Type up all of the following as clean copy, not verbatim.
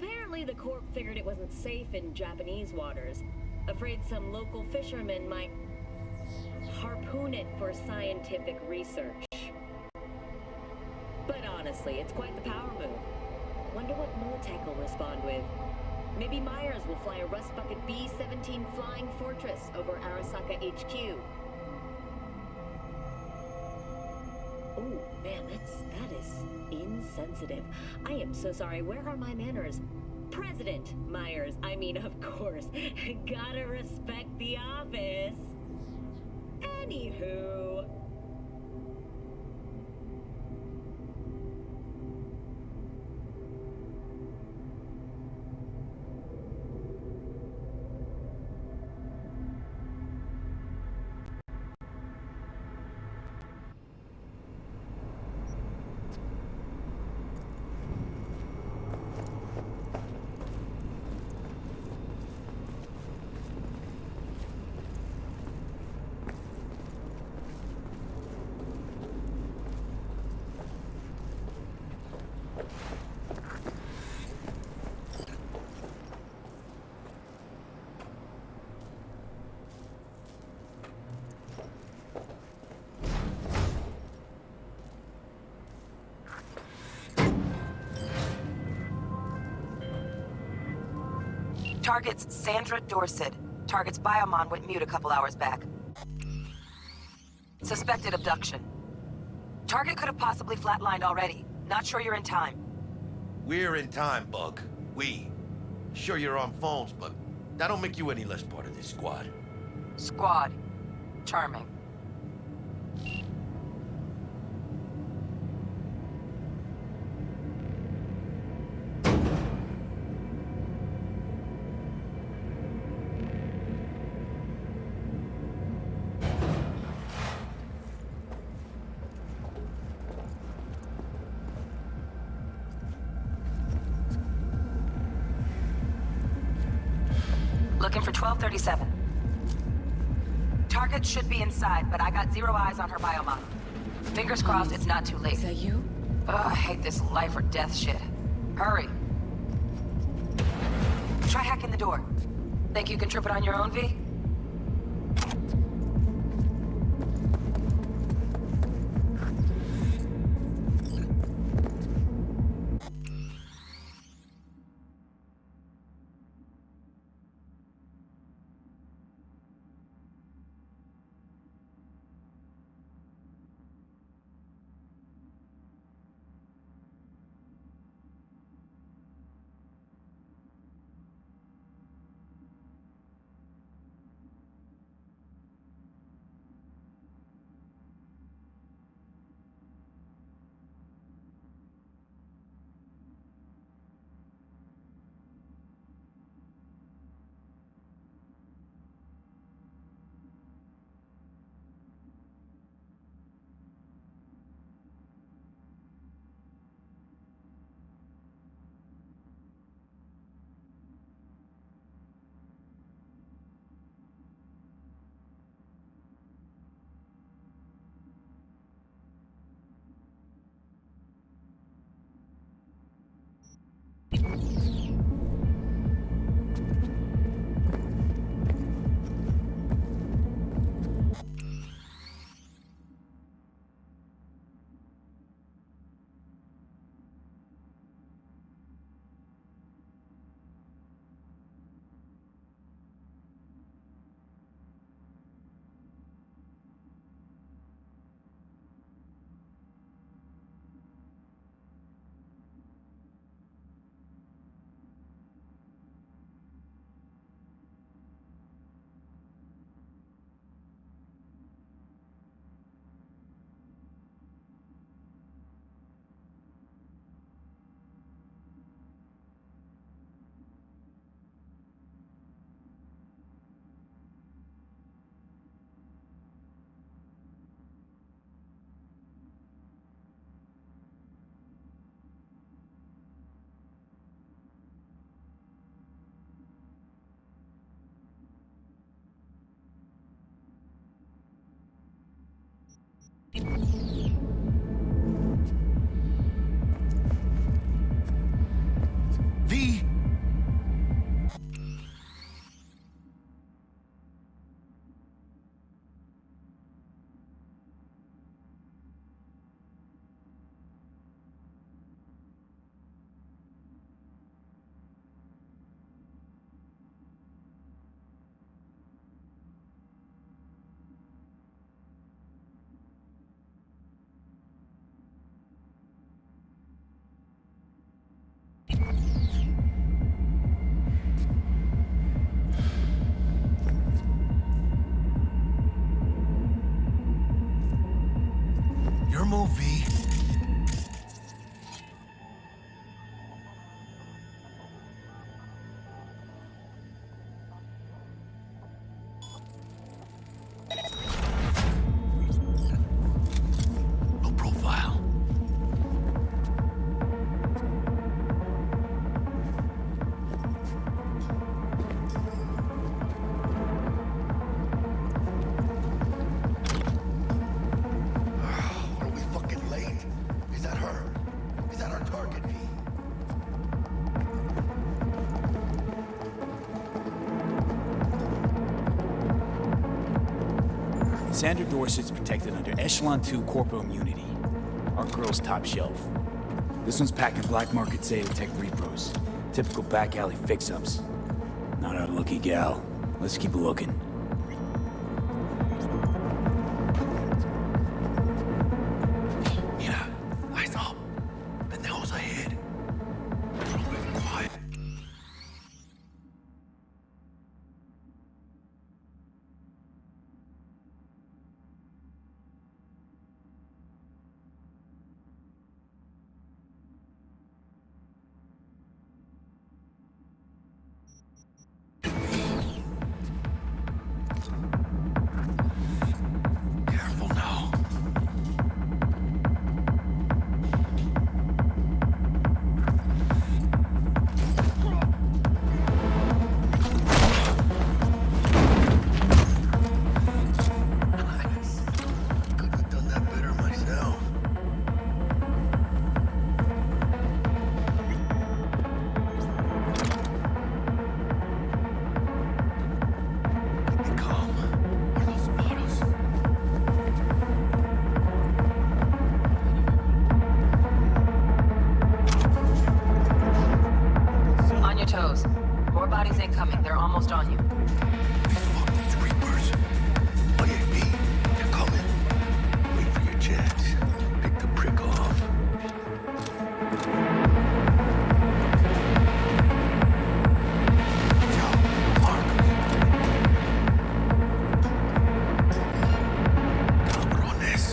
Apparently the Corp figured it wasn't safe in Japanese waters. Afraid some local fishermen might harpoon it for scientific research. But honestly, it's quite the power move. Wonder what Militech will respond with. Maybe Myers will fly a Rust Bucket B-17 Flying Fortress over Arasaka HQ. Oh, man, that is insensitive. I am so sorry. Where are my manners? President Myers, I mean, of course. Gotta respect the office. Anywho... Target's Sandra Dorset. Target's biomon went mute a couple hours back. Suspected abduction. Target could have possibly flatlined already. Not sure you're in time. We're in time, Bug. We. Sure you're on phones, but that don't make you any less part of this squad. Squad. Charming. Looking for 1237. Target should be inside, but I got zero eyes on her biomon. Fingers crossed it's not too late. Is that you? Ugh, I hate this life or death shit. Hurry. Try hacking the door. Think you can trip it on your own, V? Sandra Dorset's protected under Echelon 2 corporal immunity. Our girl's top shelf. This one's packing black market Zeta Tech repros. Typical back alley fix-ups. Not our lucky gal. Let's keep looking. Mira, eyes up. Pendejos ahead. Quiet. Careful now. Nice. Couldn't have done that better myself. Keep it calm. Or they'll spot us. On your toes. More bodies incoming. They're almost on you. These fucking reapers. Oh yeah, B, they're coming. Wait for your chance. Pick the prick off. Yo, cabrones.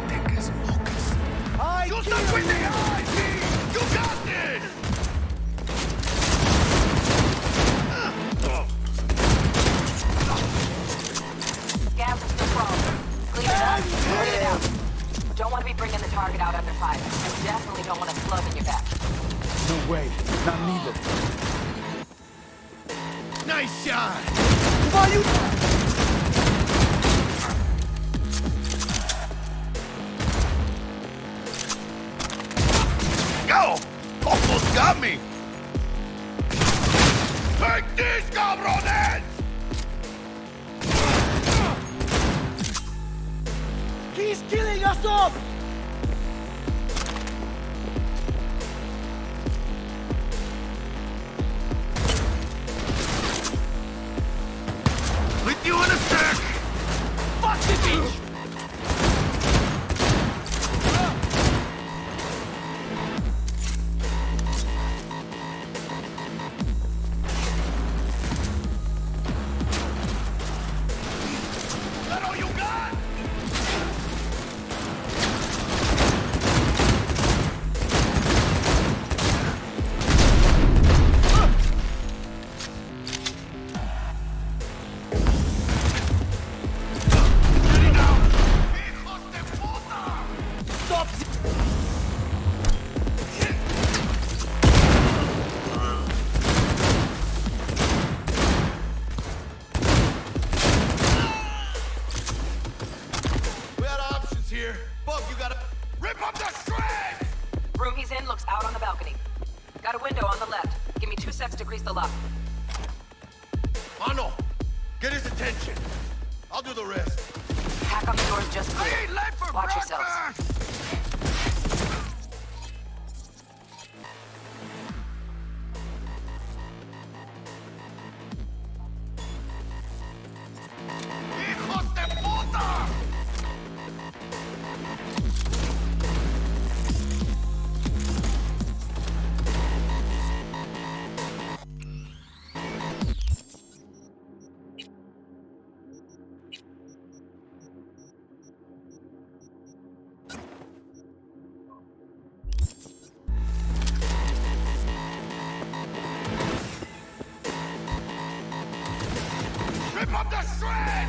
Teques locos. You stop with the eyes, B! You got this! Scavs are still crawling. Clean it up. Clean it out. Don't want to be bringing the target out under fire. And definitely don't want a slug in your back. No way. Not neither. Nice shot! Come on, you... Go! Almost got me! Take this, cabrones! He's killing us all! With you in a sec! Fuck this bitch! That all you got? Getting out! Hijos de puta! Stop! We had options here. Bug, you gotta rip up the shred! Room he's in looks out on the balcony. Got a window on the left. Give me 2 secs to grease the lock. Mano, get his attention. I'll do the rest. Pack on the doors just I clear. ain't late for Watch breakfast! yourselves. ¡Hijos de puta! Rip up the shred!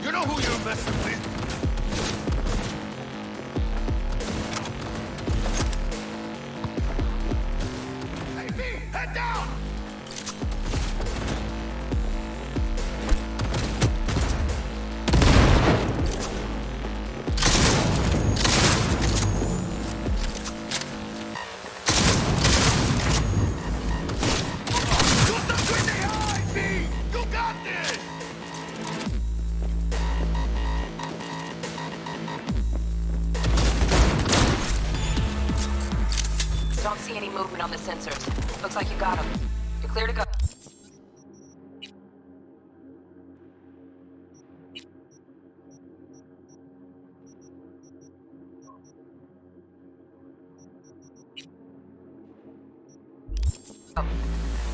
You know who you're messing with. Hey, V, head down! movement on the sensors. Looks like you got them. You're clear to go.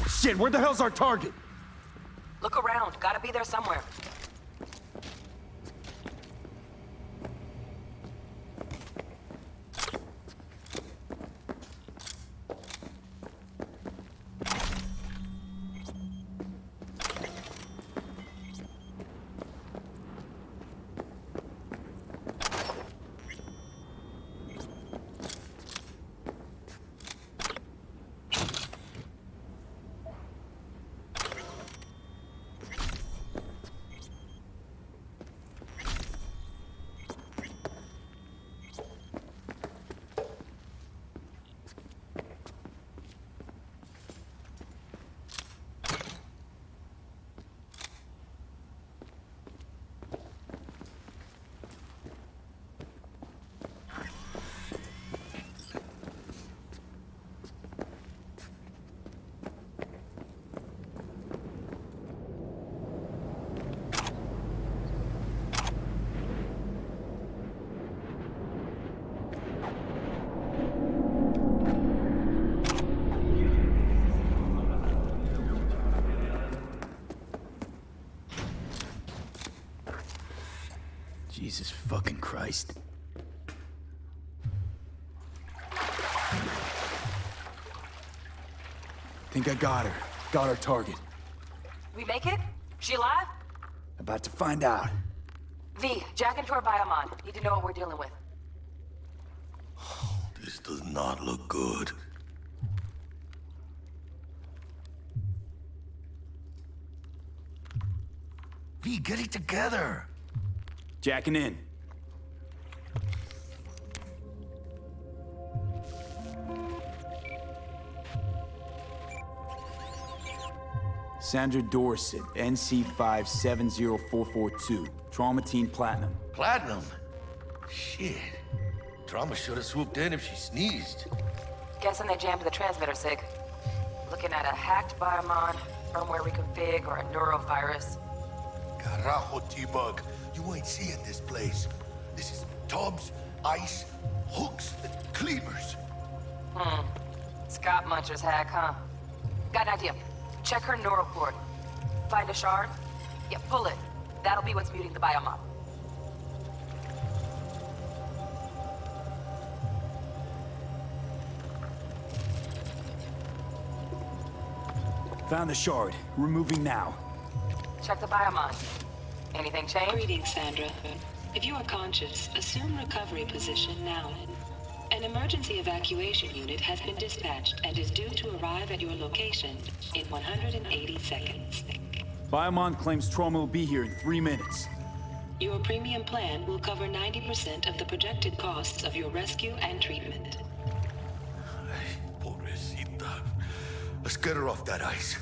Shit, where the hell's our target? Look around. Gotta be there somewhere. Jesus fucking Christ. Think I got her. Got our target. We make it? She alive? About to find out. V, jack into her biomon. Need to know what we're dealing with. This does not look good. V, get it together. Jacking in. Sandra Dorset, NC570442. Traumatine Platinum. Platinum? Shit. Trauma should have swooped in if she sneezed. Guessing they jammed the transmitter, Sig. Looking at a hacked biomon, firmware reconfig, or a neurovirus. Carajo, T-Bug. You ain't seeing this place. This is tubs, ice, hooks, and cleavers. Scott Muncher's hack, huh? Got an idea. Check her neural cord. Find a shard? Yeah, pull it. That'll be what's muting the biomon. Found the shard. Removing now. Check the biomon. Anything change? Greetings, Sandra. If you are conscious, assume recovery position now. An emergency evacuation unit has been dispatched and is due to arrive at your location in 180 seconds. Biomon claims trauma will be here in 3 minutes. Your premium plan will cover 90% of the projected costs of your rescue and treatment. Pobrecita. Let's get her off that ice.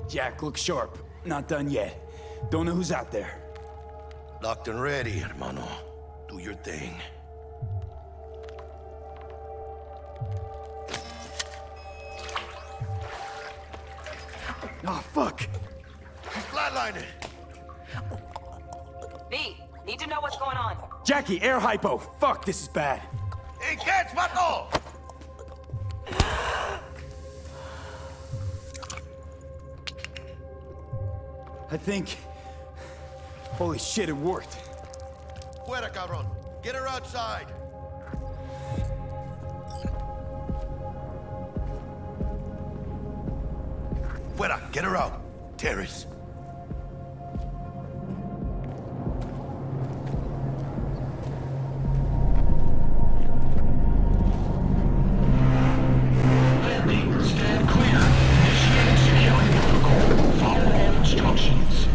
Jack, look sharp. Not done yet. Don't know who's out there. Locked and ready, hermano. Do your thing. Oh, fuck! She's flatlining. V, need to know what's going on. Jackie, air hypo! Fuck, this is bad. Hey, catch, vato! I think... Holy shit, it worked. Fuera, cabrón. Get her outside. Fuera, get her out. Terrace. Landing, stand clear. Initiating security protocol. Follow all instructions.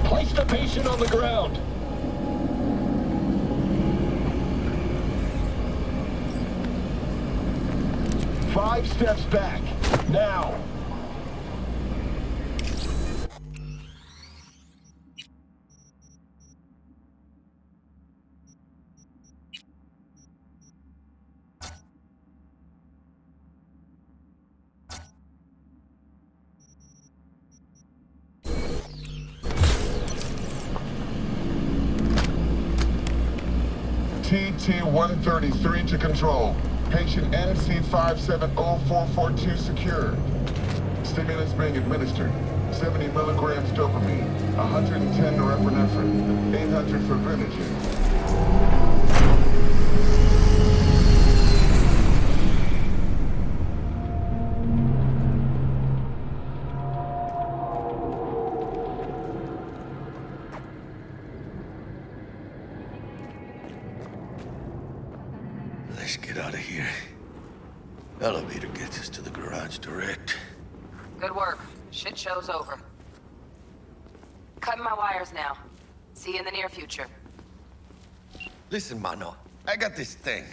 Place the patient on the ground. Five steps back. Now. PT-133 to control. Patient NC570442 secured. Stimulants being administered. 70 milligrams dopamine, 110 norepinephrine, 800 for Venogen. Let's get out of here. Elevator gets us to the garage direct. Good work. Shit show's over. Cutting my wires now. See you in the near future. Listen, Mano, I got this thing.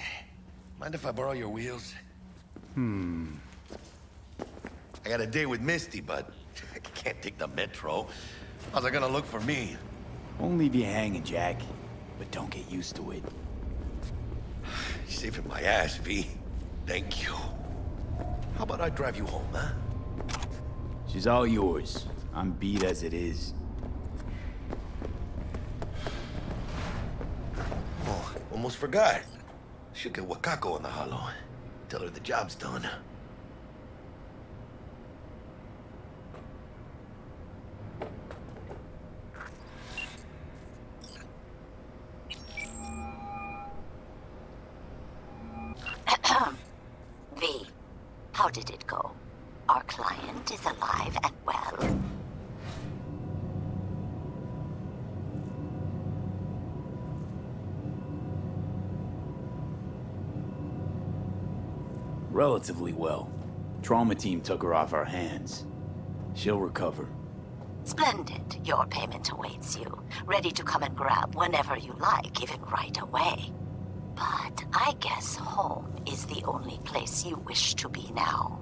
Mind if I borrow your wheels? I got a date with Misty, but I can't take the metro. How's it gonna look for me? Won't leave you hanging, Jack. But don't get used to it. You're saving my ass, V. Thank you. How about I drive you home, huh? She's all yours. I'm beat as it is. Oh, almost forgot. Should get Wakako on the holo. Tell her the job's done. V, how did it go? Our client is alive and well. Relatively well. Trauma team took her off our hands. She'll recover. Splendid. Your payment awaits you. Ready to come and grab whenever you like, even right away. But I guess home is the only place you wish to be now.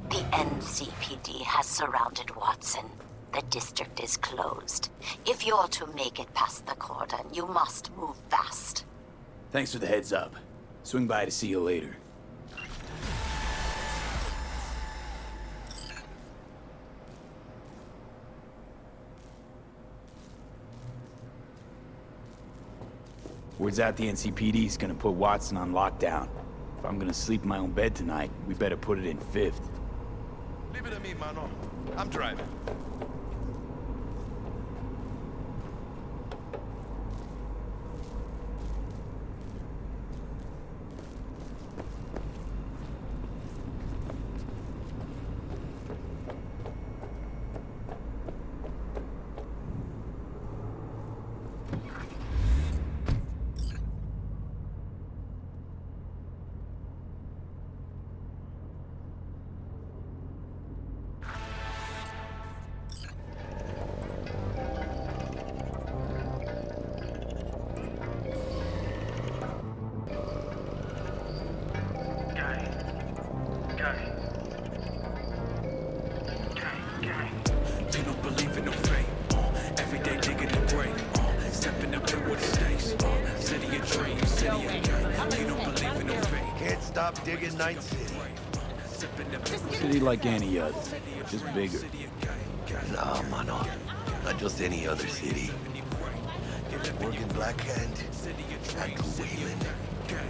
The NCPD has surrounded Watson. The district is closed. If you're to make it past the cordon, you must move fast. Thanks for the heads up. Swing by to see you later. Word's out the NCPD's gonna put Watson on lockdown. If I'm gonna sleep in my own bed tonight, we better put it in 5th. Leave it to me, Mano. I'm driving. They don't believe in no fate. Every day digging the grave. Stepping up to what it stays. City of dreams, city of game. They don't believe in no fate. Can't stop digging Night City. City like any other, just bigger. Nah, Mano. Not just any other city. Morgan Blackhand, Andrew Wayman,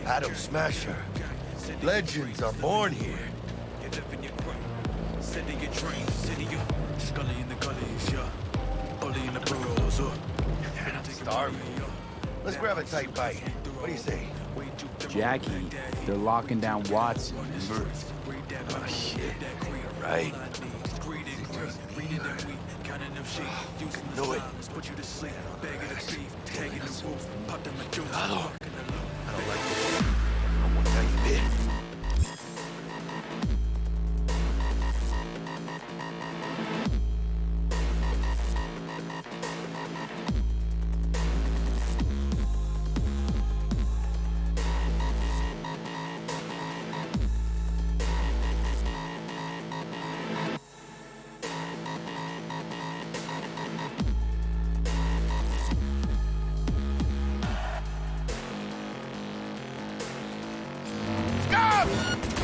Adam Smasher. Legends are born here. City of dreams, city of Scully in the gullies, yeah. Bully in the burrows, I'm starving. Let's grab a tight bite. What do you say? Jackie, they're locking down Watson, remember? Oh, shit. You're right. Know it. Hello. I don't like this. I want how you been.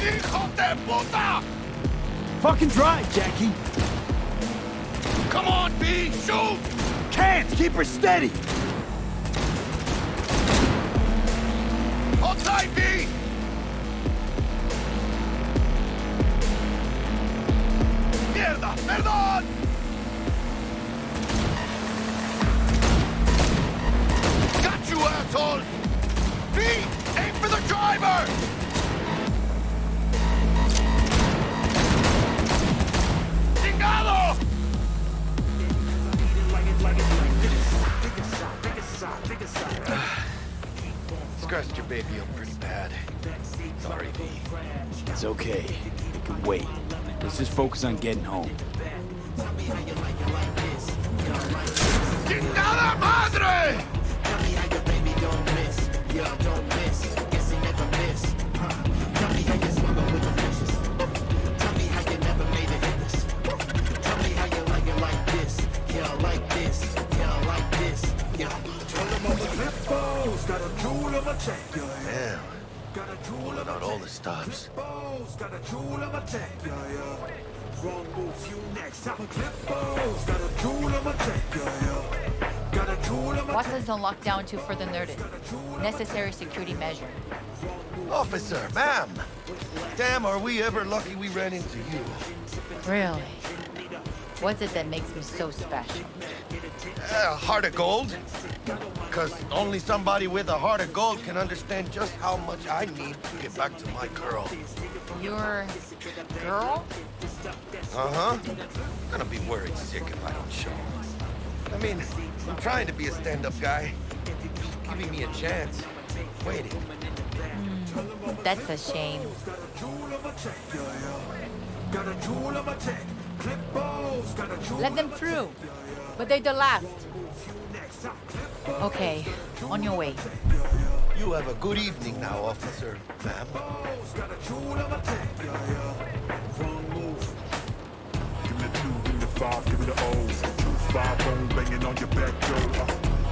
Hijo de puta! Fucking drive, Jackie! Come on, B! Shoot! Can't! Keep her steady! IV! ¡Mierda! ¡Perdón! Got you, assholes! Feet! Aim for the driver! ¡Chingado! Scratched your baby up pretty bad. Sorry, V. It's okay. It can wait. Let's just focus on getting home. ¡Chingada madre! Damn. Pulling out all the stops. Watson's on lockdown too further noted. Necessary security measure. Officer, ma'am. Damn, are we ever lucky we ran into you. Really? What's it that makes me so special? Heart of gold. Because only somebody with a heart of gold can understand just how much I need to get back to my girl. Your girl? Uh-huh. I'm gonna be worried sick if I don't show. I mean, I'm trying to be a stand-up guy. Just giving me a chance. Waiting. That's a shame. Let them through. But they're the last. Okay, on your way. You have a good evening now, officer, ma'am. Give me the 2, give me the 5, give me the O. 5 bone banging on your back door.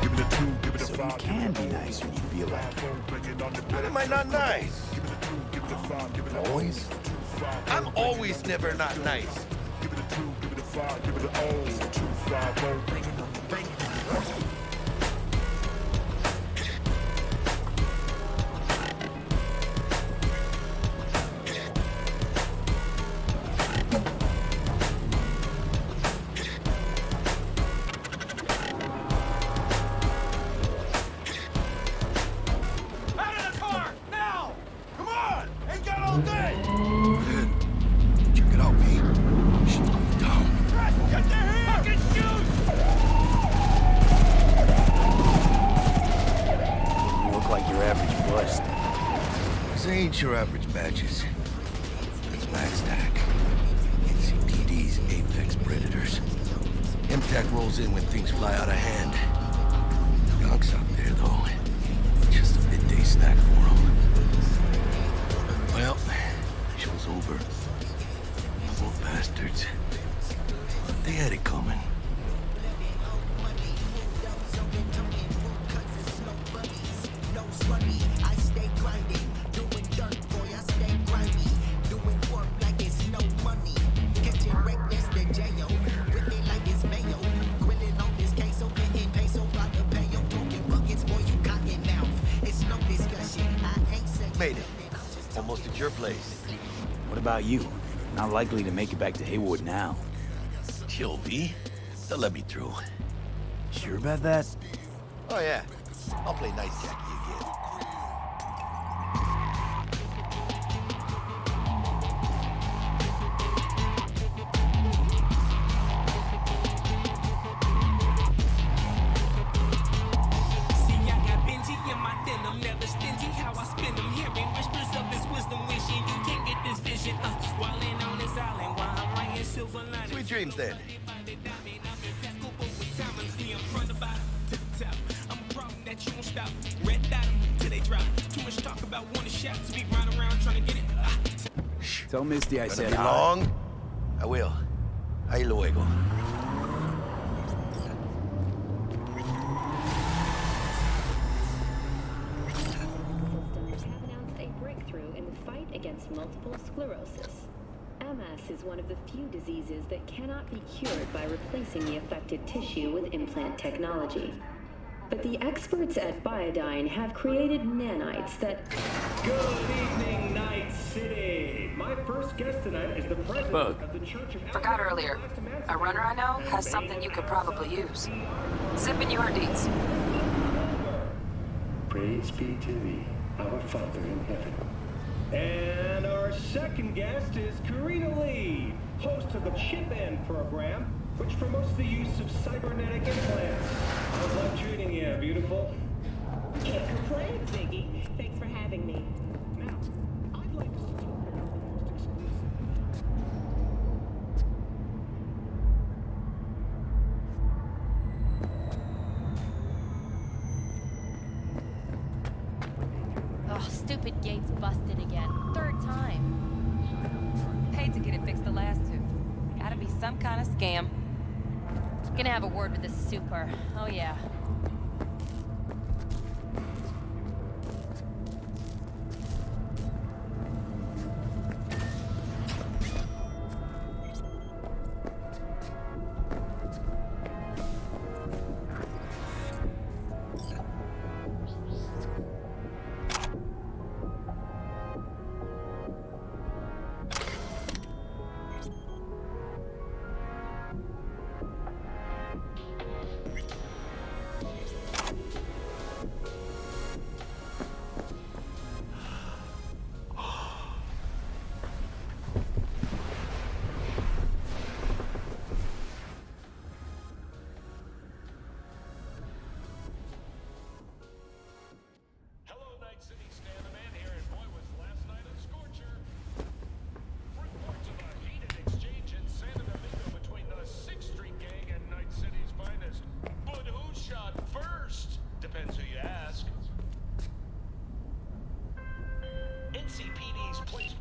Give me the 2, give me the 5. So you can be nice when you feel like it. When am I not nice? Give me the 2, give me the 5, give me the Always? I'm always never not nice. Give me the 2, give me the 5, give me the O. 2, 5 bone banging on the back. Check it out, V. Shit's going down. Get the hell! Fucking shoot! You look like your average bust. This ain't your average badges. It's MaxTac. NCPD's apex predators. MTAC rolls in when things fly out of hand. Gunks out there, though. Just a midday snack for them. Well, show's over. Poor bastards. They had it coming. Made it. Almost at your place. What about you? Not likely to make it back to Haywood now. Chill, V. They'll let me through. Sure about that? Oh, yeah. I'll play nice Jackie again. Sweet dreams, then. Tell Misty I Gonna said be hi. long? I will. Ahí luego. Systems have announced a breakthrough in the fight against multiple sclerosis. MS is one of the few diseases that cannot be cured by replacing the affected tissue with implant technology. but the experts at Biodyne have created nanites that... Good evening, Night City. My first guest tonight is the president of the Church of... Forgot earlier. A runner I know has something you could probably use. Zipping your deeds. Praise be to thee, our Father in heaven. And our second guest is Karina Lee, host of the Chip In program, which promotes the use of cybernetic implants. How's life treating you, beautiful? Can't complain, Ziggy. Thanks for having me. Now, I'd like us to talk about the most exclusive... Oh, stupid gate's busted again. Third time. Paid to get it fixed the last two. Gotta be some kind of scam. Gonna have a word with this super. Oh yeah.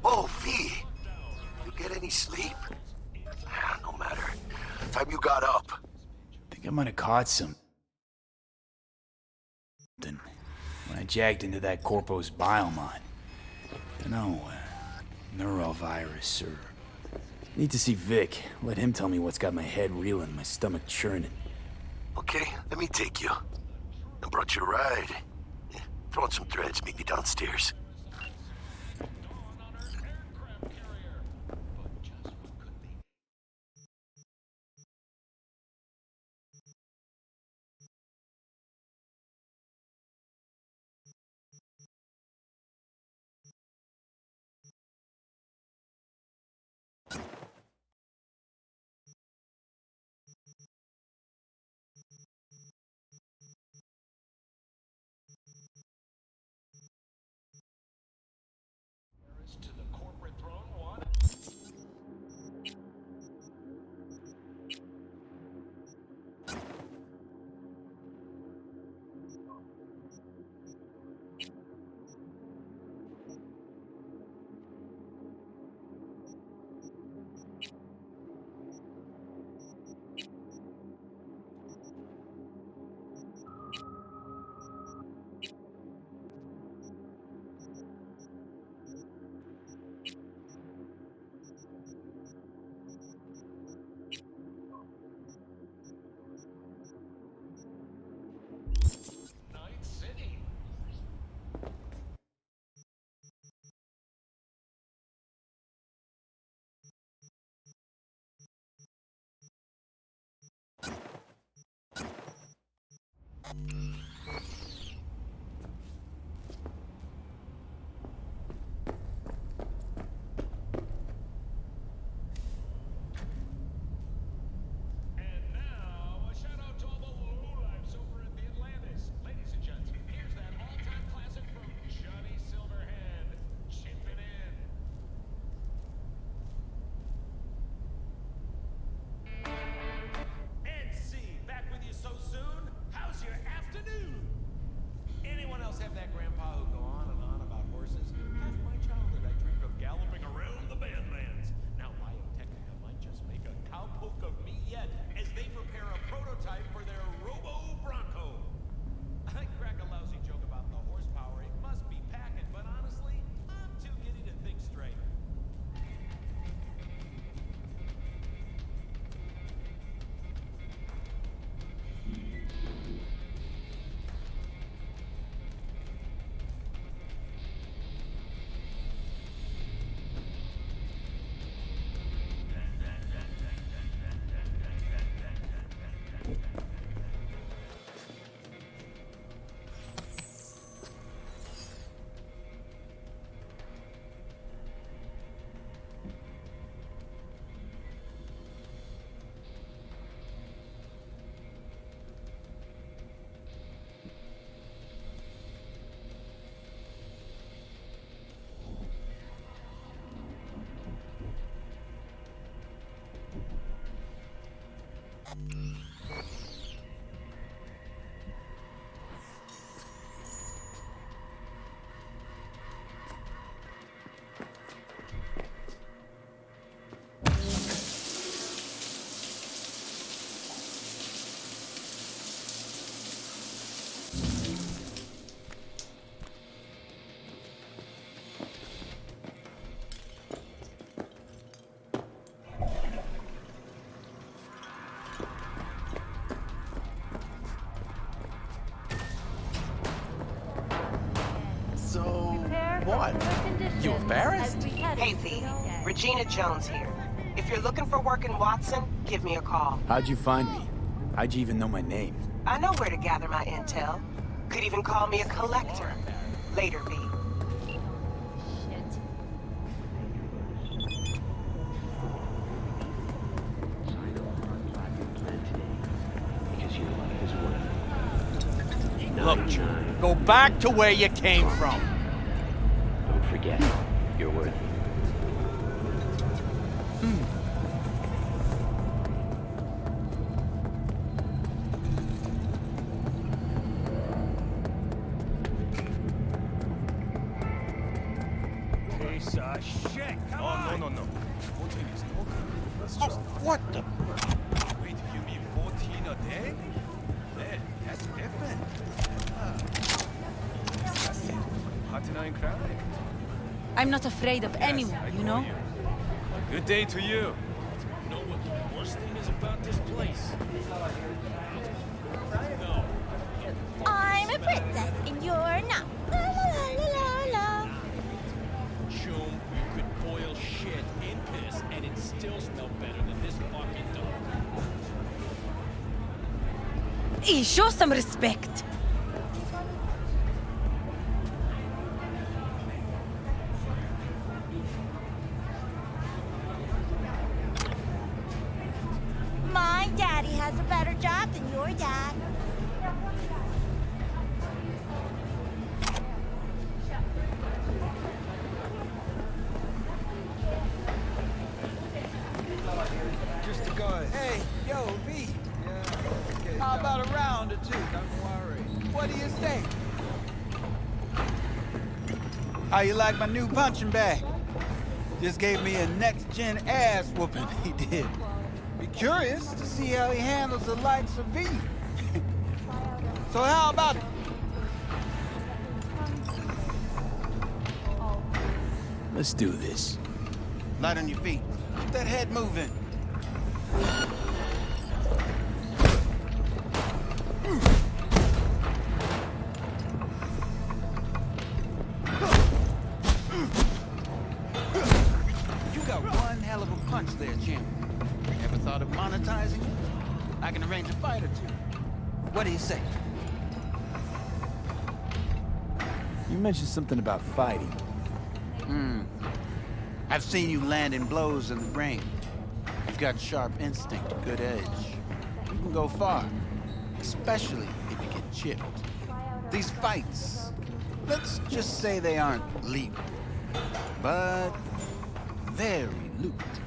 Oh, V! You get any sleep? No matter. Time you got up. Think I might have caught something when I jacked into that Corpo's biomon. Dunno, neurovirus or... Need to see Vic. Let him tell me what's got my head reeling, my stomach churning. Okay, let me take you. I brought you a ride. Yeah, throw on some threads, meet me downstairs. To the corporate throne, one. Night City. And now, a shout out to all the lowlifes over at the Atlantis. Ladies and gents, here's that all-time classic from Johnny Silverhand, Chippin' In. NC, back with you so soon? How's your afternoon? embarrassed? Hey, V. Regina Jones here. If you're looking for work in Watson, give me a call. How'd you find me? How'd you even know my name? I know where to gather my intel. Could even call me a collector. Later, V. Look, go back to where you came from. Don't forget, you're worthy. Piece of shit! Oh, no. 14 is no good. Let's just... What the? Wait, you mean 14 a day? That's different. Hot in crowd. I'm not afraid of anyone, you know? A good day to you. You know what the worst thing is about this place? No. I'm a princess and you're not. La la la la la. Chum, you could boil shit in piss and it still smell better than this fucking dog. Hey, show some respect. My daddy has a better job than your dad. Just to go. Hey, yo, V. How about a round or two? Don't worry. What do you say? How you like my new punching bag? Just gave me a next-gen ass whooping, he did. Be curious to see how he handles the likes of V. So how about it? Let's do this. Light on your feet. Keep that head moving. You got one hell of a punch there, champ. Ever thought of monetizing it? I can arrange a fight or two. What do you say? You mentioned something about fighting. I've seen you landing blows in the brain. You've got sharp instinct, good edge. You can go far, especially if you get chipped. These fights, let's just say they aren't legal, but very lucrative.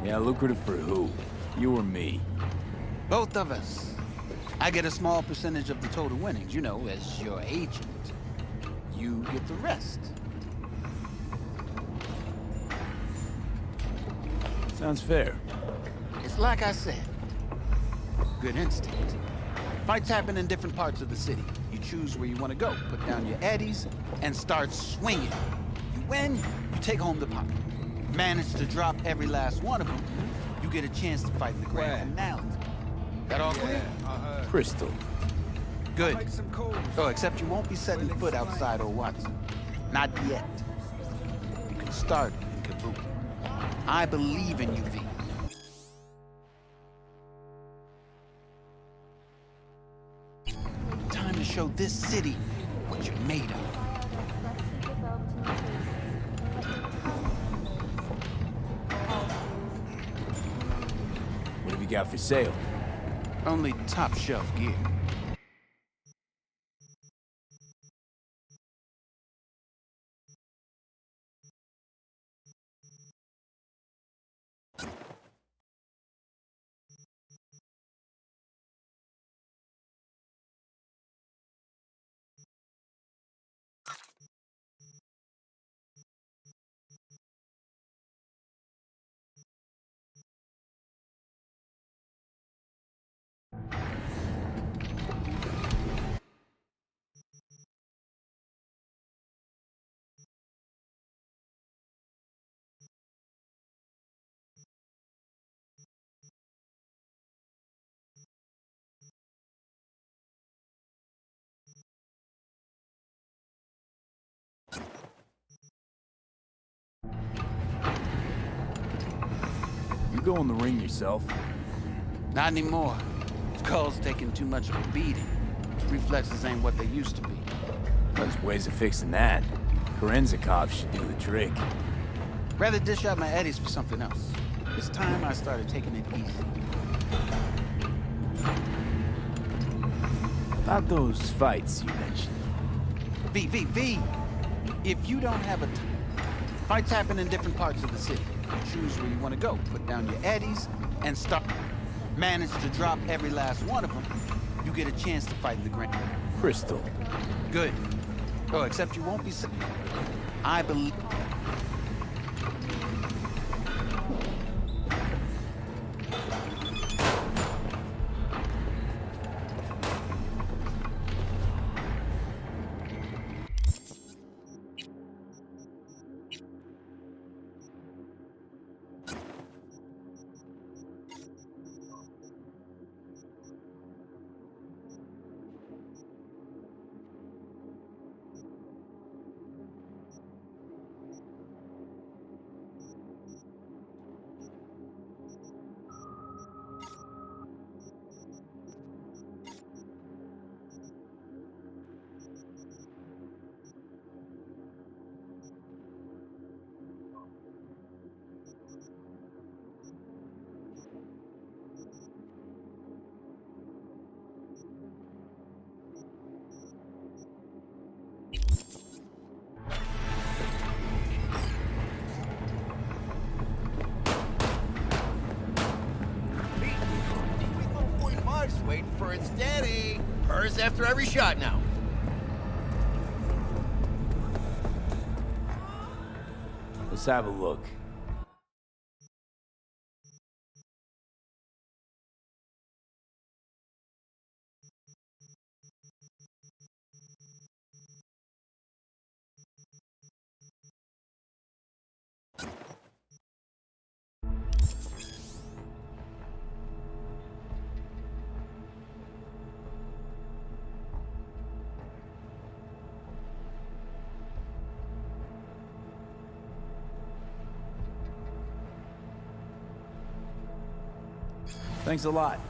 Yeah, lucrative for who? You or me? Both of us. I get a small percentage of the total winnings, you know, as your agent. You get the rest. Sounds fair. It's like I said, good instinct. Fights happen in different parts of the city. You choose where you want to go, put down your eddies, and start swinging. You win, you take home the pot. Manage to drop every last one of them, you get a chance to fight in the grand finale. That all clear? Crystal. Good. Oh, except you won't be setting foot outside old Watson. Not yet. You can start in Kabuki. I believe in you, V. Time to show this city what you're made of. What have you got for sale? Only top shelf gear. go in the ring yourself? Not anymore. Skull's taking too much of a beating. Reflexes ain't what they used to be. There's ways of fixing that. Korenzikov should do the trick. Rather dish out my eddies for something else. It's time I started taking it easy. About those fights you mentioned. V. If you don't have a fights happen in different parts of the city. Choose where you want to go. Put down your eddies and start. Manage to drop every last one of them. You get a chance to fight the Grand. Crystal. Good. Oh, except you won't be. I believe. Waiting for it steady. Purrs after every shot now. Let's have a look. Thanks a lot.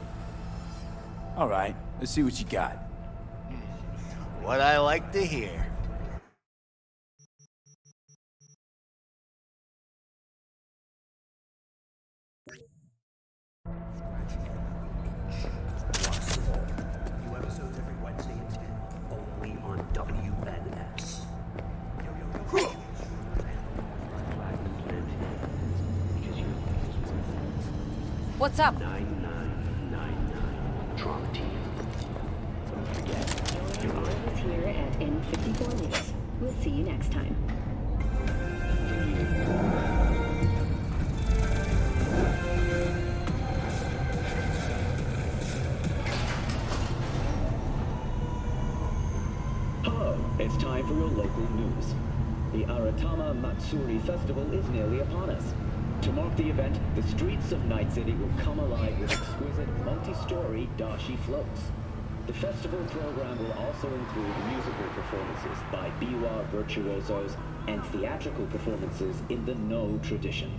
All right, let's see what you got. What I like to hear. New episodes every Wednesday at 10, only on WNS. What's up? 9999 Trauma Team. Don't forget, you're on. Is here at N54 News. We'll see you next time. Hello, it's time for your local news. The Aratama Matsuri Festival is nearly upon us. To mark the event, the streets of Night City will come alive with exquisite multi-story dashi floats. The festival program will also include musical performances by biwa virtuosos and theatrical performances in the No tradition.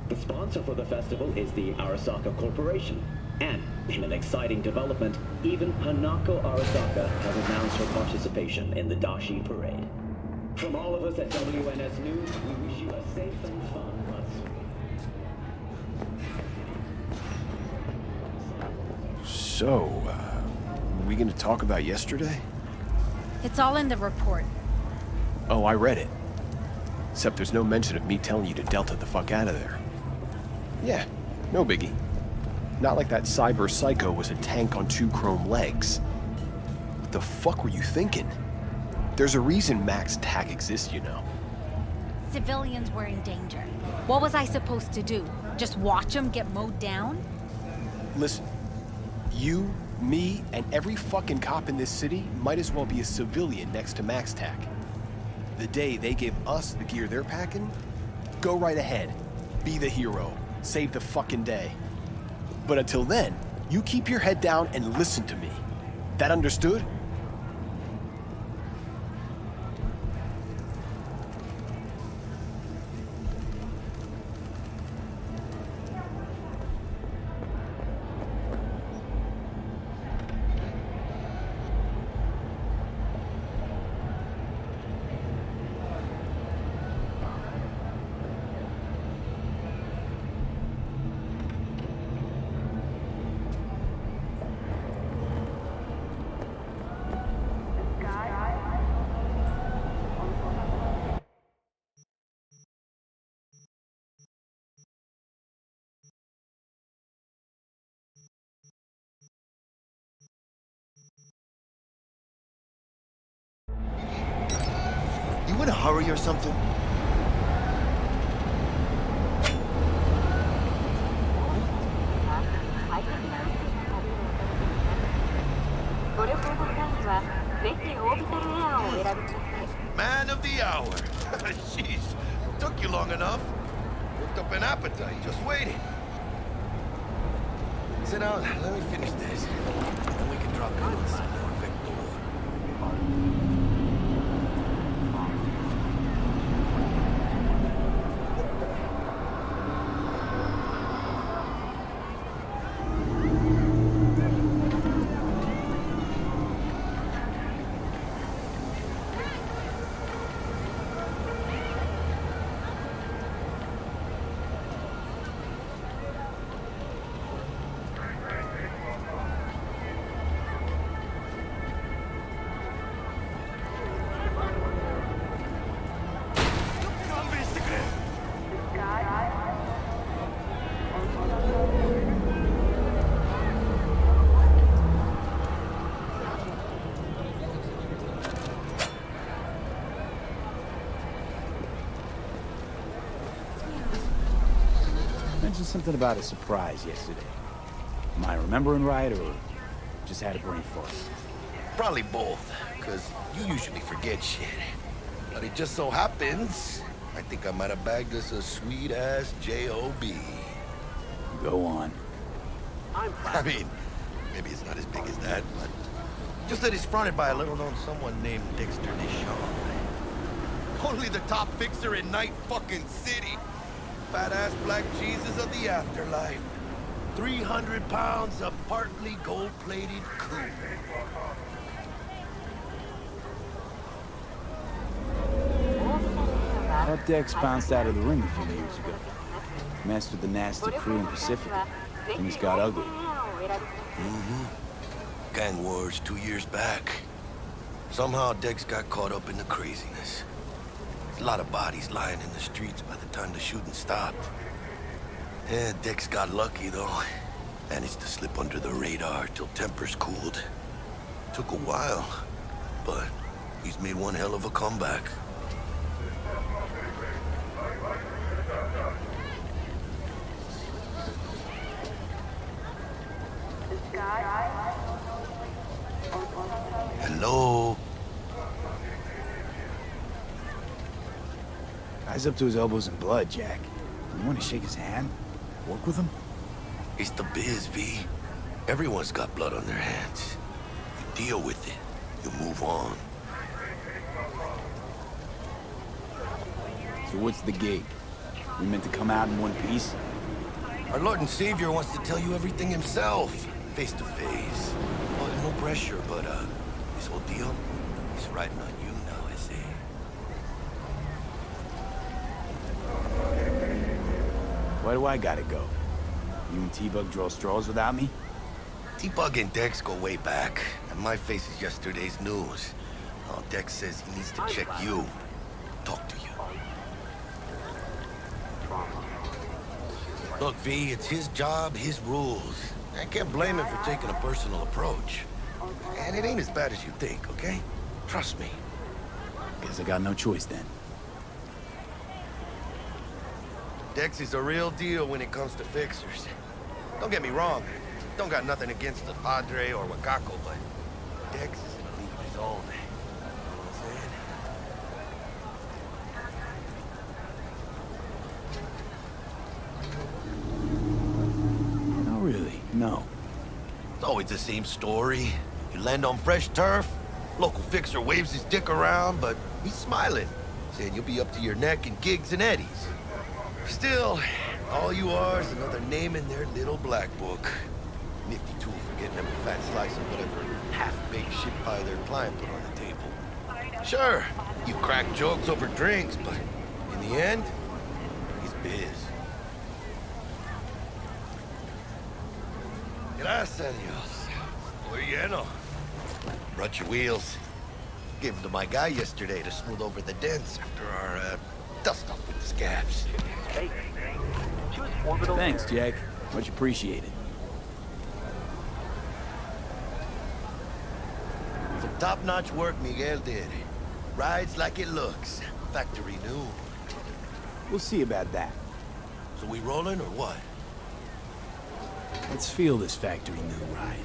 The sponsor for the festival is the Arasaka Corporation. And, in an exciting development, even Hanako Arasaka has announced her participation in the Dashi Parade. From all of us at WNS News, we wish you a safe and fun Matsuri. So, we gonna talk about yesterday? It's all in the report. Oh, I read it. Except there's no mention of me telling you to Delta the fuck out of there. Yeah, no biggie. Not like that cyber psycho was a tank on 2 chrome legs. What the fuck were you thinking? There's a reason Max TAC exists, you know. Civilians were in danger. What was I supposed to do? Just watch them get mowed down? Listen, you, me, and every fucking cop in this city might as well be a civilian next to Max TAC. The day they give us the gear they're packing, go right ahead. Be the hero. Save the fucking day. But until then, you keep your head down and listen to me. That understood? in a hurry or something? Man of the hour. Jeez, took you long enough. Cooked up an appetite, just waiting. Sit down, let me finish this. Then we can drop in on Senor Victor. Mentioned something about a surprise yesterday. Am I remembering right, or just had a brain fart? Probably both, because you usually forget shit. But it just so happens, I think I might have bagged us a sweet-ass J.O.B. Go on. I mean, maybe it's not as big as that, but just that it's fronted by a little-known someone named Dexter Deshawn. Only the top fixer in Night fucking City. Fat-ass black Jesus of the afterlife. 300 pounds of partly gold-plated cool. Thought Dex bounced out of the ring a few years ago. Messed with the nasty crew in Pacifica. Things got ugly. Gang wars 2 years back. Somehow Dex got caught up in the craziness. A lot of bodies lying in the streets by the time the shooting stopped. Yeah, Dex got lucky, though. Managed to slip under the radar till tempers cooled. Took a while, but he's made one hell of a comeback. Hello? Guy's up to his elbows in blood, Jack. You want to shake his hand? Work with him? It's the biz, V. Everyone's got blood on their hands. You deal with it. You move on. So what's the gig? We meant to come out in one piece? Our Lord and Savior wants to tell you everything himself, face to face. Well, no pressure, but this whole deal is riding on you now, I say. Why do I gotta go? You and T-Bug draw straws without me? T-Bug and Dex go way back, and my face is yesterday's news. Oh, Dex says he needs to check you, talk to you. Look, V, it's his job, his rules. I can't blame him for taking a personal approach. And it ain't as bad as you think, okay? Trust me. Guess I got no choice then. Dex is a real deal when it comes to fixers. Don't get me wrong, don't got nothing against the Padre or Wakako, but Dex is in a league of his own. You know what I'm saying? Not really, no. It's always the same story. You land on fresh turf, local fixer waves his dick around, but he's smiling, saying you'll be up to your neck in gigs and eddies. Still, all you are is another name in their little black book. Nifty tool for getting them a fat slice of whatever half-baked shit pie their client put on the table. Sure, you crack jokes over drinks, but in the end, he's biz. Gracias, Dios. Muy lleno. Brought your wheels. Gave them to my guy yesterday to smooth over the dents after our, dust-up with the scabs. Thanks, Jack. Much appreciated. Some top-notch work Miguel did. Rides like it looks. factory new. We'll see about that. So we rolling or what? Let's feel this factory new ride.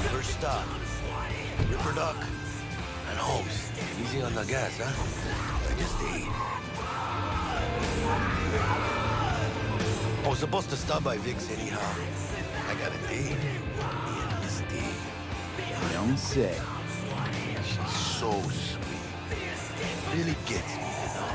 First stop. Ripper Duck. And Holmes. Easy on the gas, huh? I just ate. I was supposed to stop by Vic's anyhow. I got a date. Me and Misty. Don't say. She's so sweet. Really gets me, you know?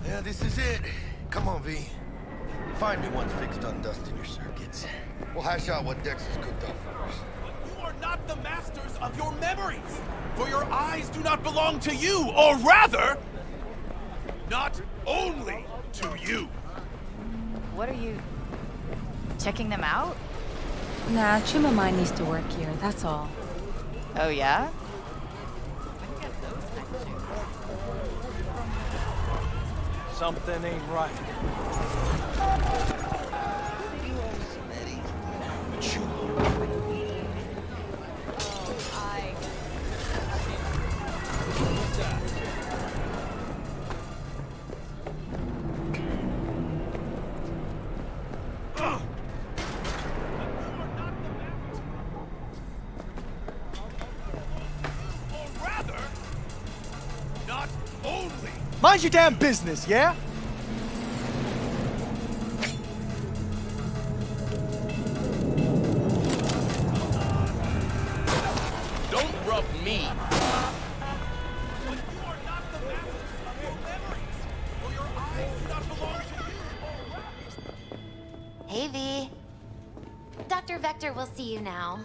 Yeah, this is it. Come on, V. Find me once Vic's done dusting your circuits. We'll hash out what Dex has cooked up for us. You are not the masters of your memories, for your eyes do not belong to you, or rather, not only to you. What are you... checking them out? Nah, Chimamai needs to work here, that's all. Oh, yeah? Something ain't right. Mind your damn business, yeah? Don't rub me. Hey, V. Dr. Vector will see you now.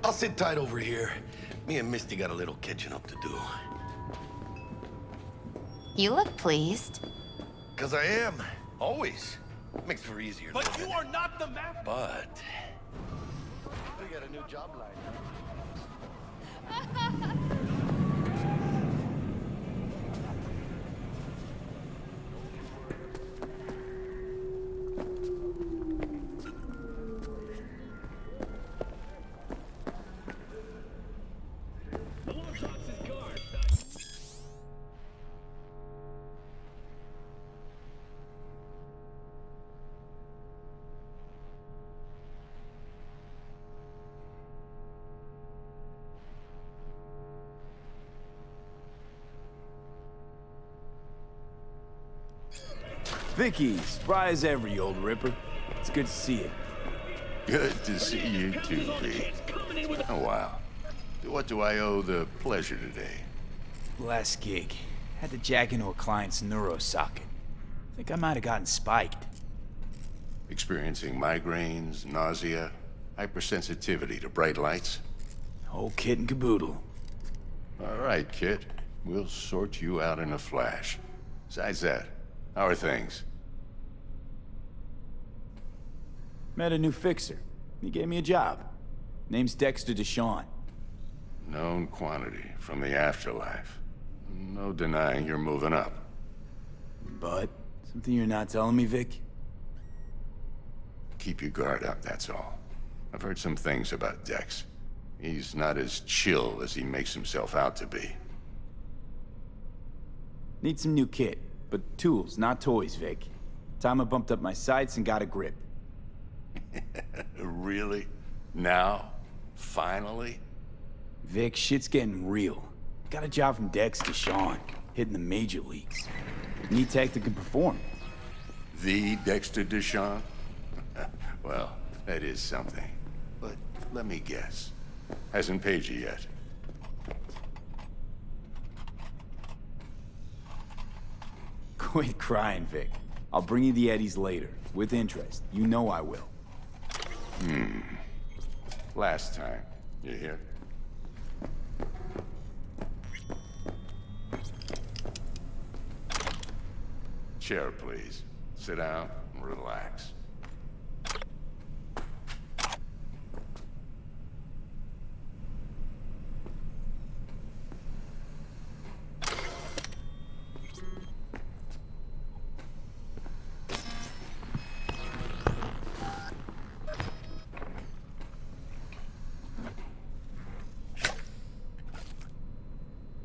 I'll sit tight over here. Me and Misty got a little catching up to do. You look pleased. 'Cause I am. Always. Makes for easier. But you are not the master. But... we got a new job line. Vicky, spry as ever, you old ripper. It's good to see you. Good to see you too, V. Oh, wow. What do I owe the pleasure today? Last gig. Had to jack into a client's neuro socket. Think I might have gotten spiked. Experiencing migraines, nausea, hypersensitivity to bright lights? Whole kit and caboodle. All right, kid. We'll sort you out in a flash. Besides that, how are things? Met a new fixer. He gave me a job. Name's Dexter Deshawn. Known quantity from the afterlife. No denying you're moving up. But, something you're not telling me, Vic? Keep your guard up, that's all. I've heard some things about Dex. He's not as chill as he makes himself out to be. Need some new kit, but tools, not toys, Vic. Time I bumped up my sights and got a grip. Really? Now? Finally? Vic, shit's getting real. Got a job from Dex Deshawn, hitting the major leagues. Need tech that can perform. The Dexter Deshawn? Well, that is something. But let me guess. Hasn't paid you yet. Quit crying, Vic. I'll bring you the eddies later, with interest. You know I will. Last time. You hear? Chair, please. Sit down and relax.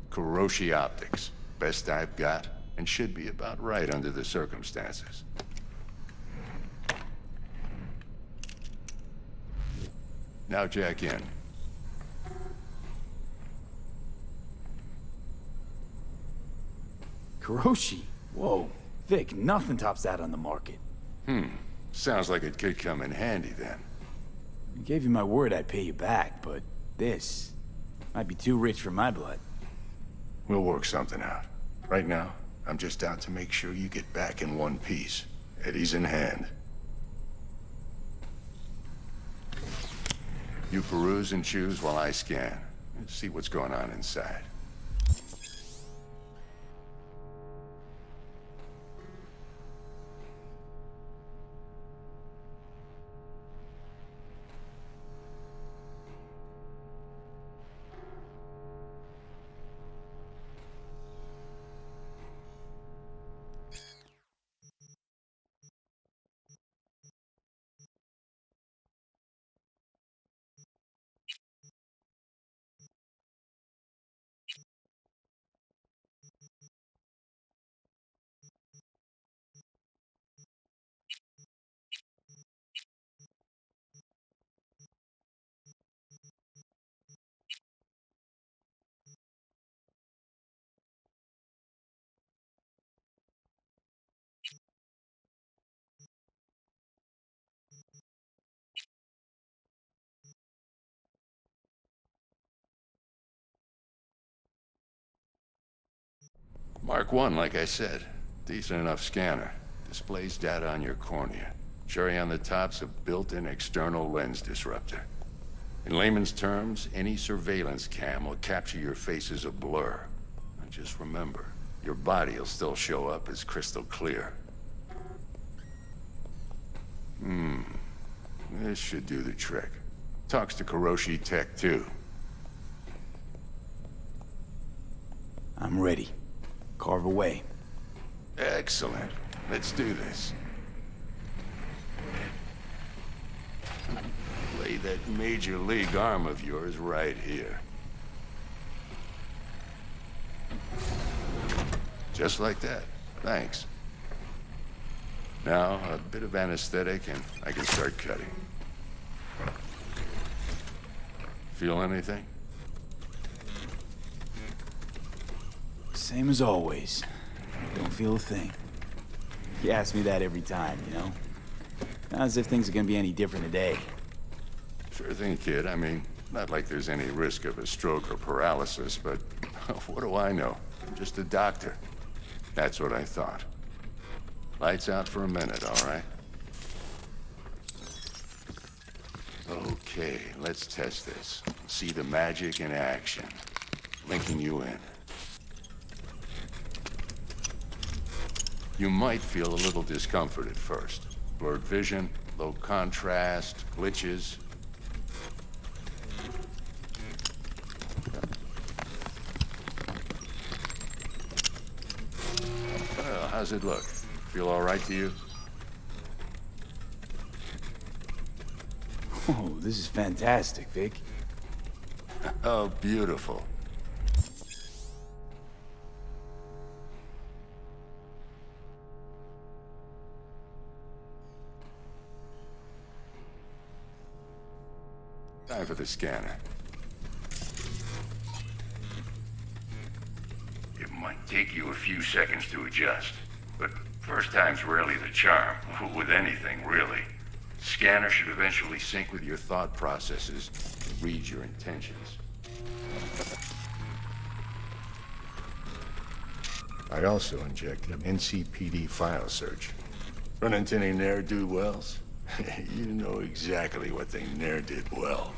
Kuroshi Optics. Best I've got, and should be about right under the circumstances. Now jack in. Kuroshi? Whoa. Vic, nothing tops that on the market. Sounds like it could come in handy then. I gave you my word I'd pay you back, but this might be too rich for my blood. We'll work something out. Right now, I'm just out to make sure you get back in one piece. Eddie's in hand. You peruse and choose while I scan. See what's going on inside. Mark 1, like I said. Decent enough scanner. Displays data on your cornea. Cherry on the top's a built-in external lens disruptor. In layman's terms, any surveillance cam will capture your face as a blur. And just remember, your body will still show up as crystal clear. This should do the trick. Talks to Kuroshi Tech, too. I'm ready. Carve away. Excellent. Let's do this. Lay that major league arm of yours right here. Just like that. Thanks. Now, a bit of anesthetic and I can start cutting. Feel anything? Same as always. Don't feel a thing. You ask me that every time, you know? Not as if things are gonna be any different today. Sure thing, kid. I mean, not like there's any risk of a stroke or paralysis, but what do I know? I'm just a doctor. That's what I thought. Lights out for a minute, all right? Okay, let's test this. See the magic in action. Linking you in. You might feel a little discomfort at first. Blurred vision, low contrast, glitches. Well, how's it look? Feel all right to you? Oh, this is fantastic, Vic. Oh, beautiful. Time for the scanner. It might take you a few seconds to adjust, but first time's rarely the charm, with anything, really. Scanner should eventually sync with your thought processes and read your intentions. I also injected an NCPD file search. Run into any ne'er-do-wells? You know exactly what they ne'er did well.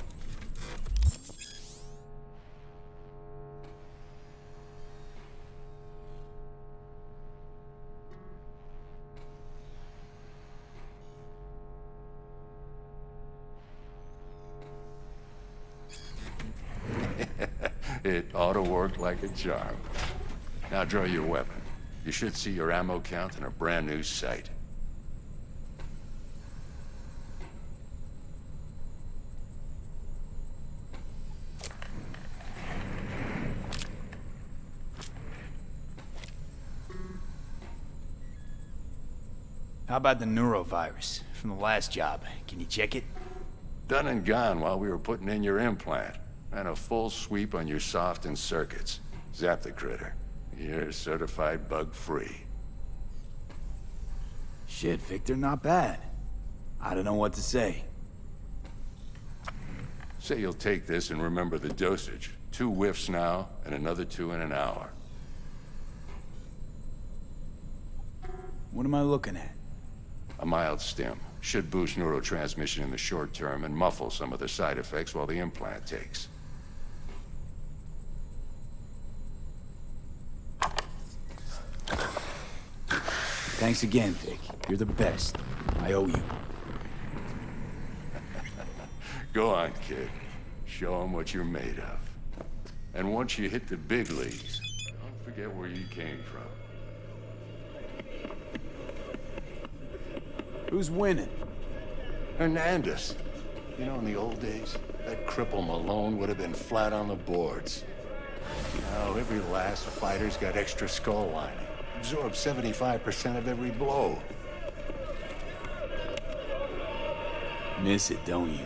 It ought to work like a charm. Now draw your weapon. You should see your ammo count in a brand new sight. How about the neurovirus from the last job? Can you check it? Done and gone while we were putting in your implant. And a full sweep on your soft and circuits. Zap the critter. You're certified bug-free. Shit, Victor, not bad. I don't know what to say. Say you'll take this and remember the dosage. 2 whiffs now, and another 2 in an hour. What am I looking at? A mild stim. Should boost neurotransmission in the short term and muffle some of the side effects while the implant takes. Thanks again, Vic. You're the best. I owe you. Go on, kid. Show 'em what you're made of. And once you hit the big leagues, don't forget where you came from. Who's winning? Hernandez. You know, in the old days, that cripple Malone would have been flat on the boards. Now, every last fighter's got extra skull lining. Absorbs 75% of every blow. Miss it, don't you?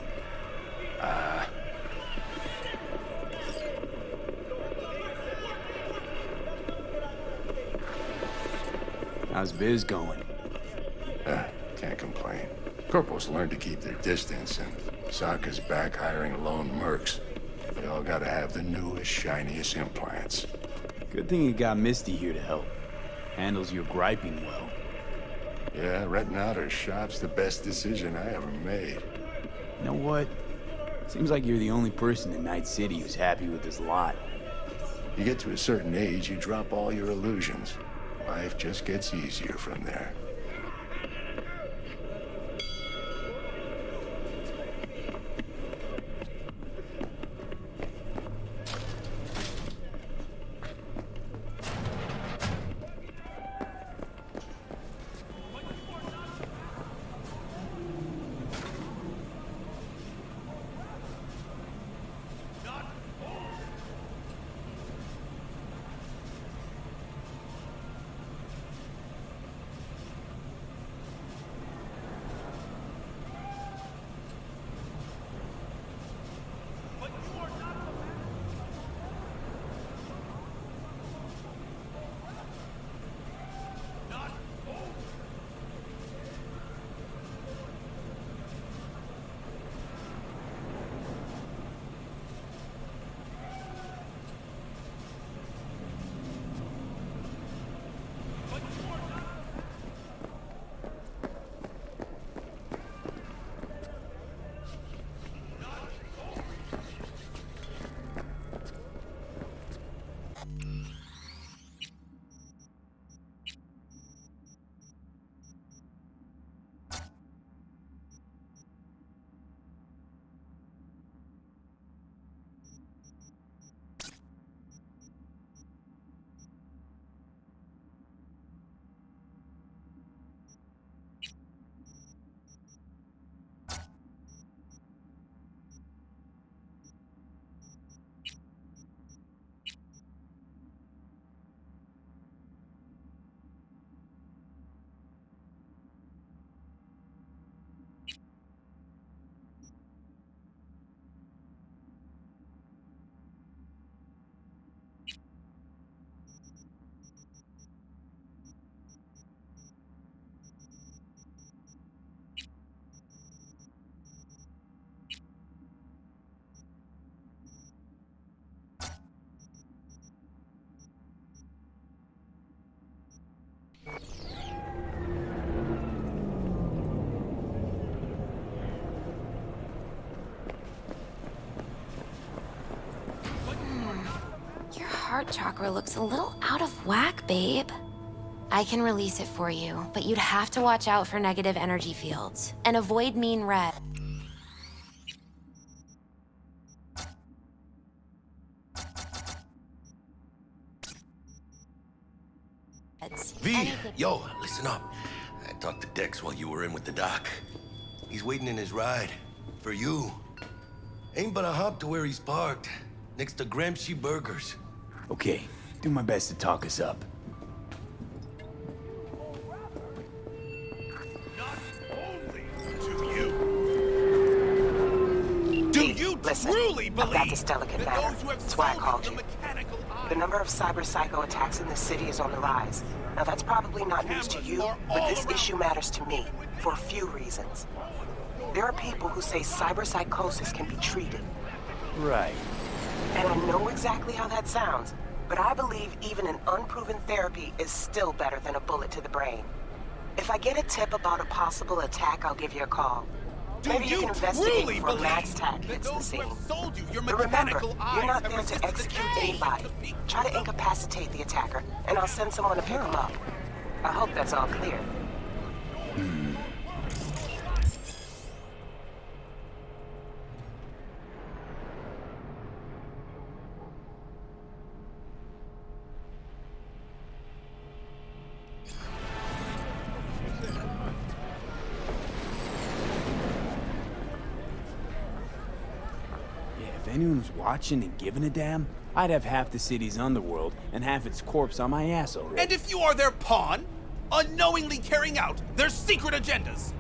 How's biz going? Can't complain. Corporals learn to keep their distance, and Sokka's back hiring lone mercs. They all gotta have the newest, shiniest implants. Good thing you got Misty here to help. Handles your griping well. Yeah, renting out her shop's the best decision I ever made. You know what? Seems like you're the only person in Night City who's happy with this lot. You get to a certain age, you drop all your illusions. Life just gets easier from there. Your heart chakra looks a little out of whack, babe. I can release it for you, but you'd have to watch out for negative energy fields and avoid mean red. V, yo, listen up. I talked to Dex while you were in with the doc. He's waiting in his ride. For you. Ain't but a hop to where he's parked. Next to Gramsci Burgers. Okay, do my best to talk us up. Truly believe about this delicate matter. That's why I called you. The number of cyber psycho attacks in this city is on the rise. Now that's probably not news to you, but this issue matters to me for a few reasons. There are people who say cyber psychosis can be treated. Right. And I know exactly how that sounds, but I believe even an unproven therapy is still better than a bullet to the brain. If I get a tip about a possible attack, I'll give you a call. Maybe you can investigate before Max Tack hits the scene. But remember, you're not there to execute anybody. Try to incapacitate the attacker, and I'll send someone to pick him up. I hope that's all clear. If anyone was watching and giving a damn, I'd have half the city's underworld and half its corpse on my ass already. And if you are their pawn, unknowingly carrying out their secret agendas.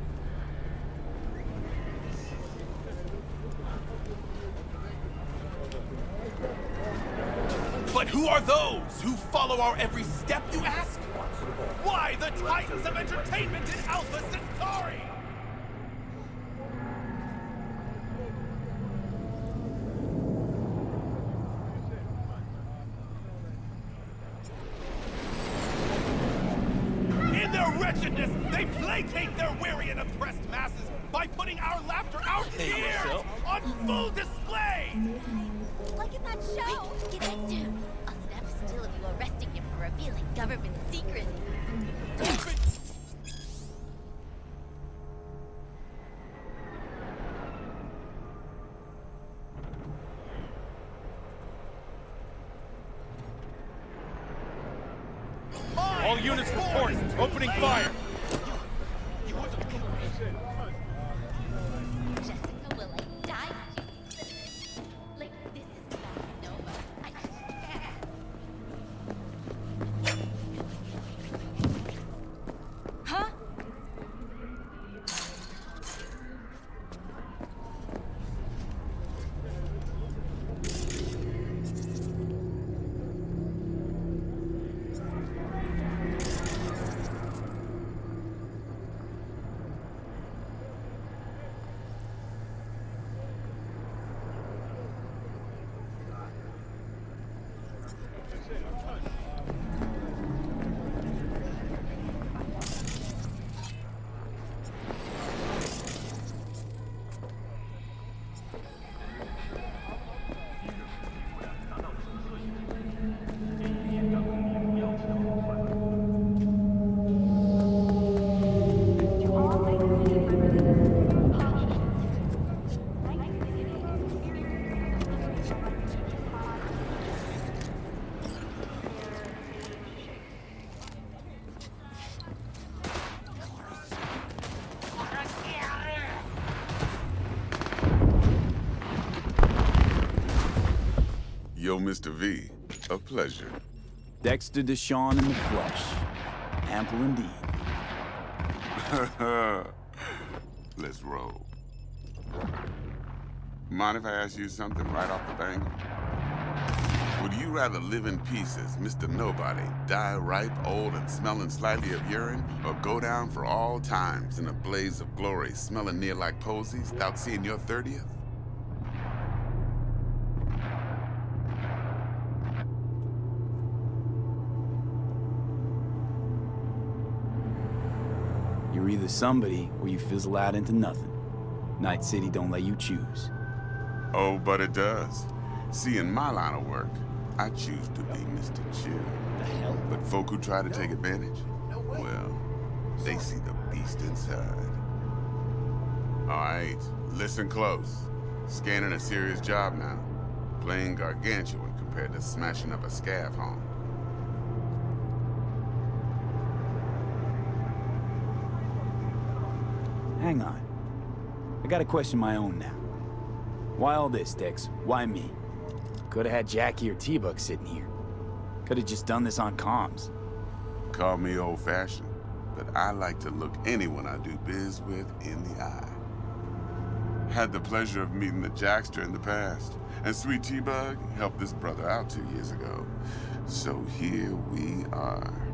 But who are those who follow our every step, you ask? Why, the titans of entertainment in Alpha Centauri! Wretchedness, they placate their weary and oppressed masses by putting our laughter, our tears, on full display! Look at that show! Get next to him. I'll snap still of you arresting him for revealing government secrets. All units report. Opening fire. Jessica, will I die? Like, this is Nova. I can't. Huh? Yo, Mr. V, a pleasure. Dexter Deshawn in the flesh. Ample indeed. Let's roll. Mind if I ask you something right off the bang? Would you rather live in peace as Mr. Nobody, die ripe, old, and smelling slightly of urine, or go down for all times in a blaze of glory, smelling near like posies, without seeing your 30th? You're either somebody or you fizzle out into nothing. Night City don't let you choose. Oh, but it does. See, in my line of work, I choose to be Mr. Chill. The hell? But folk who try to take advantage, well, they see the beast inside. All right, listen close. Scanning a serious job now. Playing gargantuan compared to smashing up a scav home. Hang on. I gotta question my own now. Why all this, Dix? Why me? Could've had Jackie or T-Bug sitting here. Could've just done this on comms. Call me old-fashioned, but I like to look anyone I do biz with in the eye. Had the pleasure of meeting the Jackster in the past, and Sweet T-Bug helped this brother out 2 years ago. So here we are.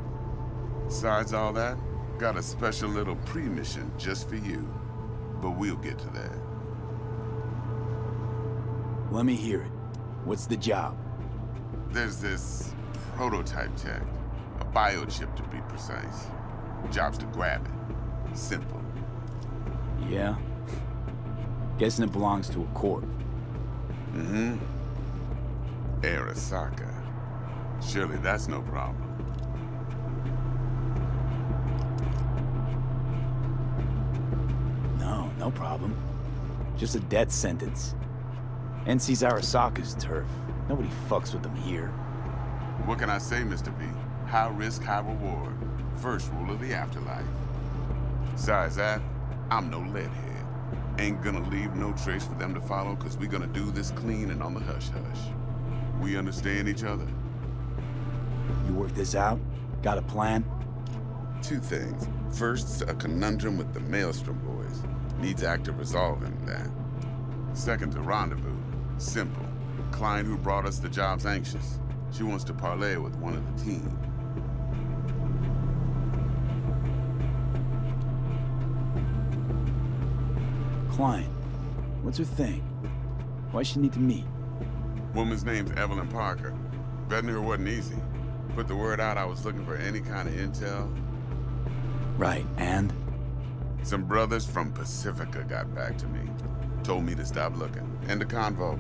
Besides all that, got a special little pre-mission just for you. But we'll get to that. Let me hear it. What's the job? There's this prototype tech, a biochip to be precise. Job's to grab it. Simple. Yeah? Guessing it belongs to a corp. Mm-hmm. Arasaka. Surely that's no problem. No problem. Just a death sentence. NC's Arasaka's turf. Nobody fucks with them here. What can I say, Mr. V? High risk, high reward. First rule of the afterlife. Besides that, I'm no leadhead. Ain't gonna leave no trace for them to follow, cause we gonna do this clean and on the hush-hush. We understand each other. You work this out? Got a plan? 2 things. First, a conundrum with the Maelstrom boys. Needs active resolving that. Second, a rendezvous. Simple. Client who brought us the job's anxious. She wants to parlay with one of the team. Client. What's her thing? Why she need to meet? Woman's name's Evelyn Parker. Vetting her wasn't easy. Put the word out I was looking for any kind of intel. Right, and? Some brothers from Pacifica got back to me. Told me to stop looking. End of convo.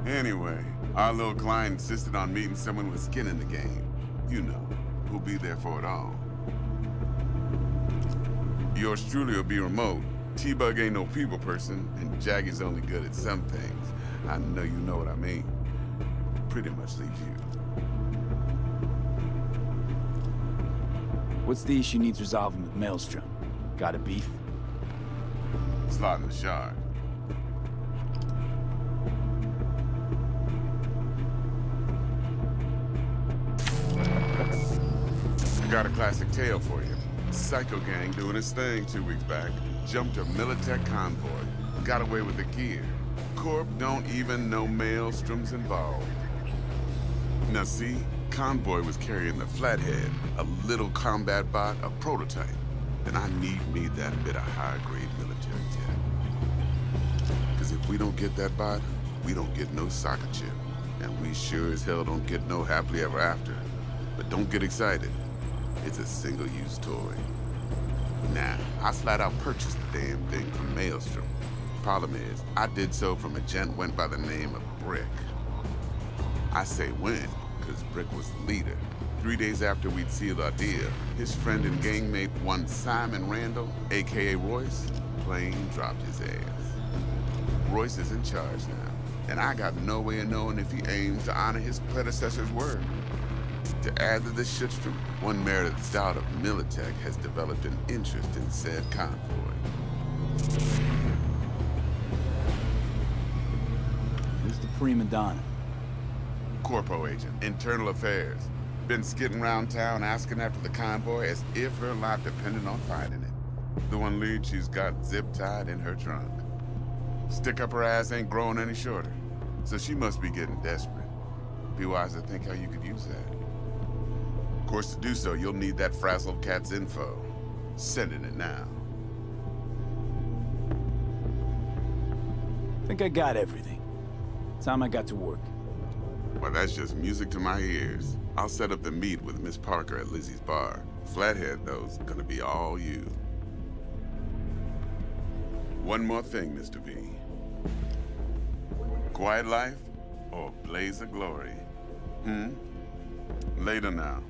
Anyway, our little client insisted on meeting someone with skin in the game. You know, who'll be there for it all. Yours truly will be remote. T-Bug ain't no people person, and Jaggy's only good at some things. I know you know what I mean. Pretty much leaves you. What's the issue needs resolving with Maelstrom? Got a beef? Slot in the shard. I got a classic tale for you. Psycho gang doing his thing 2 weeks back. Jumped a Militech convoy. Got away with the gear. Corp don't even know Maelstrom's involved. Now see, convoy was carrying the Flathead, a little combat bot, a prototype. And I need that bit of high-grade military tech. Because if we don't get that bot, we don't get no soccer chip. And we sure as hell don't get no happily ever after. But don't get excited. It's a single-use toy. Nah, I flat out purchased the damn thing from Maelstrom. Problem is, I did so from a gent went by the name of Brick. I say when, because Brick was the leader. 3 days after we'd sealed our deal, his friend and gangmate, one Simon Randall, aka Royce, plain dropped his ass. Royce is in charge now, and I got no way of knowing if he aims to honor his predecessor's word. To add to this shitstorm, one merited stout of Militech has developed an interest in said convoy. Who's the prima donna? Corpo agent, internal affairs. Been skidding around town asking after the convoy as if her life depended on finding it. The one lead she's got zip-tied in her trunk. Stick up her ass ain't growing any shorter, so she must be getting desperate. Be wise to think how you could use that. Of course, to do so, you'll need that frazzled cat's info. Sending it now. Think I got everything. Time I got to work. Well, that's just music to my ears. I'll set up the meet with Miss Parker at Lizzie's bar. Flathead, though's gonna be all you. One more thing, Mr. V. Quiet life or blaze of glory? Later now.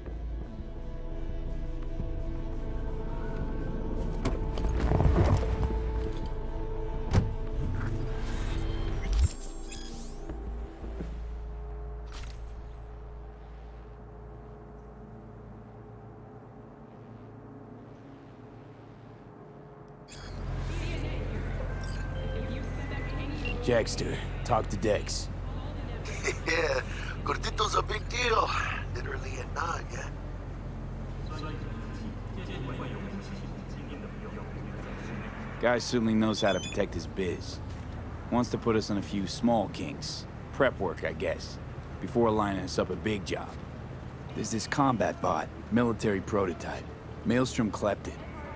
Jackster, talk to Dex. Yeah, Gordito's a big deal. Literally at 9, yeah. Guy certainly knows how to protect his biz. Wants to put us on a few small kinks. Prep work, I guess. Before lining us up a big job. There's this combat bot, military prototype. Maelstrom clept it.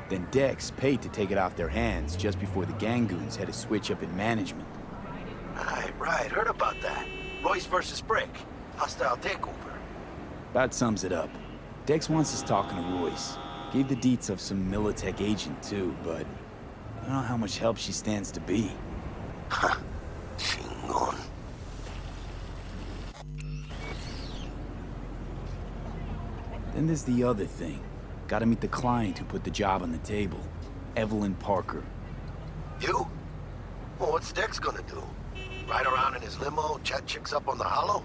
Then Dex paid to take it off their hands just before the Gangoons had a switch up in management. Right, heard about that. Royce versus Brick. Hostile takeover. About sums it up. Dex wants us talking to Royce. Gave the deets of some Militech agent too, but I don't know how much help she stands to be. Chingon. Then there's the other thing. Gotta meet the client who put the job on the table. Evelyn Parker. You? Well, what's Dex gonna do? Ride around in his limo, chat chicks up on the hollow?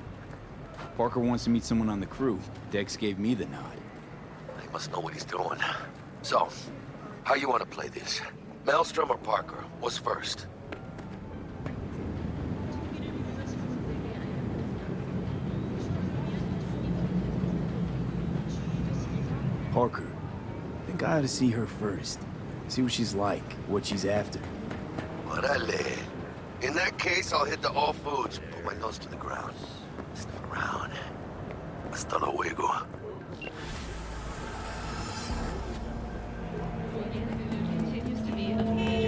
Parker wants to meet someone on the crew. Dex gave me the nod. He must know what he's doing. So, how you want to play this? Maelstrom or Parker? What's first? Parker. I think I ought to see her first. See what she's like, what she's after. Orale. In that case, I'll hit the all foods. Put my nose to the ground. Sniff around. Hasta luego. Organic food continues to be a major